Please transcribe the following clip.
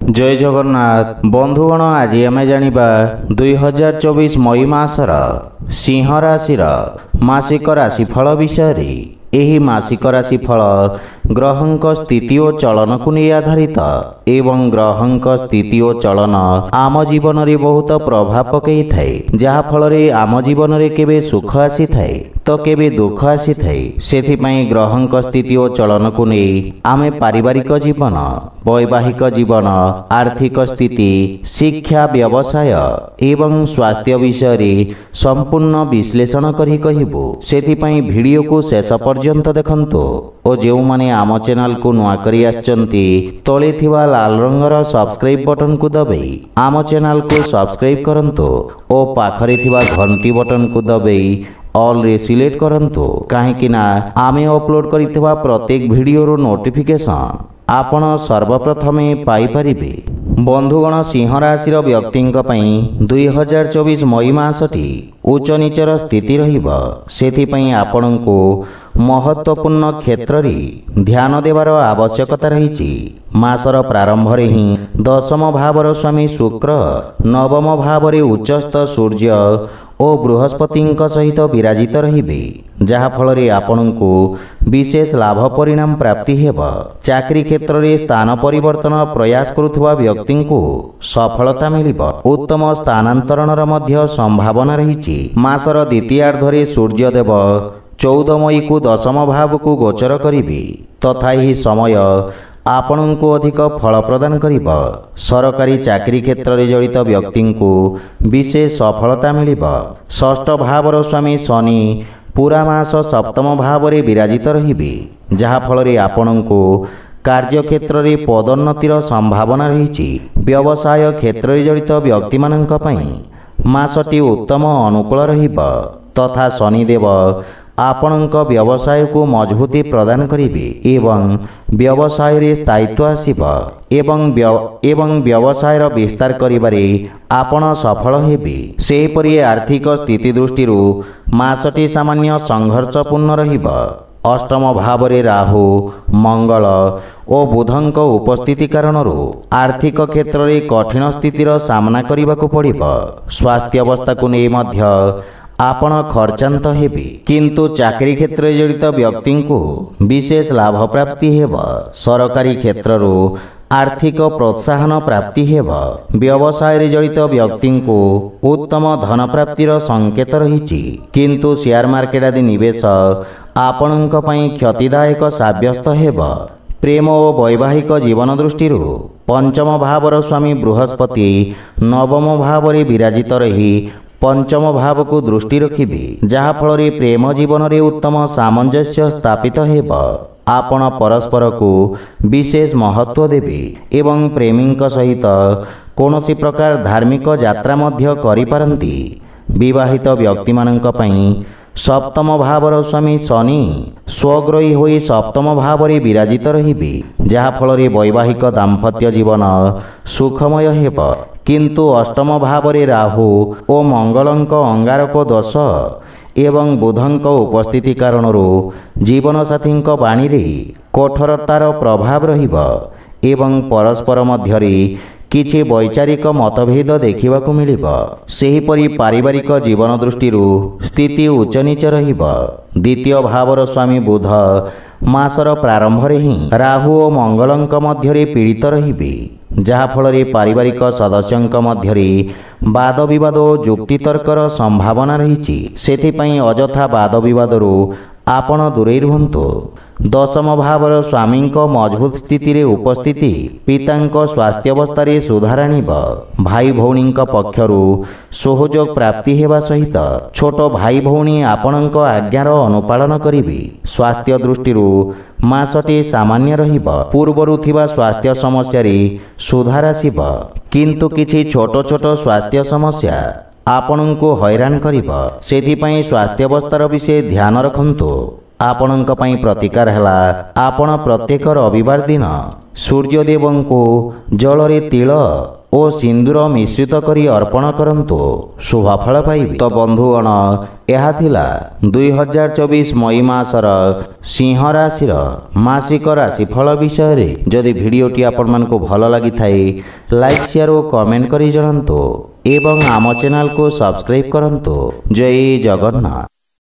जय जगन्नाथ बंधुगण आज आम जानिबा 2024 मई मासर सिंह राशि मासिक राशिफल विषय। एही मासिक राशिफल ग्रहंक स्थिति और चलन को नहीं आधारित एवं ग्रहंक स्थिति और चलन आम जीवन रे बहुत प्रभाव पकई थाए, जहा फल रे आम जीवन रे केबे सुख आसी थाए तो केबे दुख आसी थाए। सेथिपई ग्रहंक स्थिति और चलन को नहीं आमे पारिवारिक जीवन, वैवाहिक जीवन, आर्थिक स्थिति, शिक्षा, व्यवसाय एवं स्वास्थ्य विषय रे संपूर्ण विश्लेषण करी कहिबो। सेथिपई वीडियो को शेष पर्यंत देखंतु और जो माने आम चैनल को नुआ करी आछंती तळे थिबा लाल रंगर सब्सक्राइब बटन को दबाई आम चैनल को सब्सक्राइब करंतु और पाखरे थिबा घंटी बटन को दबाई ऑल रे सिलेक्ट करंतु, काहेकि ना आमे अपलोड करिथिबा प्रत्येक वीडियो रो नोटिफिकेशन आपण सर्वप्रथमे पाई परिबे। बंधुगण सिंह राशि व्यक्तिंक पई 2024 मई मासटी उच्च नीचर स्थिति रहिबा। सेथिपई आपणको महत्वपूर्ण क्षेत्र रे ध्यान देवार आवश्यकता रही। मासर प्रारंभ रे ही दशम भावर स्वामी शुक्र नवम भाव रे उच्चस्थ सूर्य और बृहस्पति सहित विराजित रहिबे, जहा फल रे आपणको विशेष लाभ परिणाम प्राप्ति हेबा। चाकरी क्षेत्र रे स्थान परिवर्तन प्रयास करुथुवा व्यक्ति को सफलता मिलिबा। उत्तम स्थानांतरण मध्य संभावना रही। मासर द्वितीयार्ध रे सूर्यदेव 14 मई को दशम भाव को गोचर करिबे तथा ही समय आपण को अधिक फल प्रदान करिबा। सरकारी चाकरी क्षेत्र में जड़ित व्यक्ति को विशेष सफलता मिलिबा। षष्ठ भावर स्वामी शनि पूरा मास सप्तम भाव रे विराजित रहिबे, जहा फल रे आपण को कार्य क्षेत्र में पदोन्नतिर संभावना रही। व्यवसाय क्षेत्र में जड़ित व्यक्ति माननक पई मासटी उत्तम अनुकूल रहिबा तथा शनिदेव आपणक व्यवसाय को मजबूती प्रदान करिबे एवं व्यवसाय रे स्थायित्व आसीबा एवं व्यवसाय रो विस्तार करिबारे आपण सफल हेबे। सेहीपरि आर्थिक स्थिति दृष्टि मासटी सामान्य संघर्षपूर्ण रहिबा। अष्टम भाव रे राहु, मंगल और बुधंक उपस्थिति कारण आर्थिक क्षेत्र में कठिन स्थितिर सामना करने पड़िबा। स्वास्थ्य अवस्था को नहीं मध्य आपण खर्चांत हेबे, किंतु चाकरी क्षेत्र में जड़ित व्यक्ति को विशेष लाभ प्राप्ति हेबा। सरकारी क्षेत्र आर्थिक प्रोत्साहन प्राप्ति हेबा। व्यवसाय रे जड़ित व्यक्ति को उत्तम धन प्राप्तिर संकेत रही, किंतु शेयर मार्केट आदि निवेश आपणक पई क्षतिदायक साब्यस्त हेबा। प्रेम और वैवाहिक जीवन दृष्टि पंचम भावर स्वामी बृहस्पति नवम भाव रे विराजित रही पंचम भाव को दृष्टि रखिबे, जहा फल रे प्रेम जीवन रे उत्तम सामंजस्य स्थापित हेबा। आपण परस्पर को विशेष महत्व देबे एवं प्रेमीक सहित कोनोसी प्रकार धार्मिक यात्रा मध्य करि पारंती। विवाहित व्यक्ति माननक पई सप्तम भावर स्वामी शनि स्वग्रही होई सप्तम भाव रे विराजित रहिबे, जहा फल रे वैवाहिक दाम्पत्य जीवन सुखमय हेबा। किंतु अष्टम भाव रे राहु और मंगलंक अंगारक दोष एवं बुधंक उपस्थिति कारण जीवन साथी बाणी रे कठोरतार प्रभाव रहिबा एवं परस्पर मध्य किछि वैचारिक मतभेद देखा मिलिबा। सेहीपरि पारिवारिक जीवन दृष्टि स्थिति उच्च नीच रहिबा। द्वितीय भावर स्वामी बुध मासर प्रारंभ रे ही राहु और मंगलंक मध्य पीड़ित रहिबे, जहा फल रे पारिवारिक सदस्यंक मध्य वाद विवाद और जुक्तितर्कर संभावना रही। सेथिपई अजथा वाद विवाद आपण दूरे रुहंतु। दशम भावर स्वामी मजबूत स्थिति रे उपस्थिति पितांक स्वास्थ्य अवस्था रे सुधार आनिबा। भाई भौणी पक्षरु सहयोग प्राप्ति हेबा सहित छोट भाई भौणी आपणक आज्ञार अनुपालन करिबे। स्वास्थ्य दृष्टि मासटी सामान्य रहिबा। पूर्वरु थिबा स्वास्थ्य समस्या रे सुधार आसीबा, किंतु किछि छोट छोट स्वास्थ्य समस्या आपणको हैरान करिबा। सेथिपई स्वास्थ्य अवस्थार विषय ध्यान रखंतु। आपणक पई प्रतिकार हैला आपण प्रत्येक रविवार दिन सूर्यदेव को जल रे तिल ଓ ସିନ୍ଦୁର ମିଶ୍ରିତ କରି ଅର୍ପଣ କରନ୍ତୁ, ଶୁଭଫଳ ପାଇବେ। ତ ବନ୍ଧୁଗଣ, ଏହା ଥିଲା 2024 ମଇ ମାସର ସିଂହ ରାଶିର ମାସିକ ରାଶିଫଳ ବିଷୟରେ। ଯଦି ଭିଡ଼ିଓଟି ଆପଣମାନଙ୍କୁ ଭଲ ଲାଗିଥାଏ, ଲାଇକ୍ ସେୟାର ଓ କମେଣ୍ଟ କରି ଜଣାନ୍ତୁ ଏବଂ ଆମ ଚ୍ୟାନେଲକୁ ସବସ୍କ୍ରାଇବ୍ କରନ୍ତୁ। ଜୟ ଜଗନ୍ନାଥ।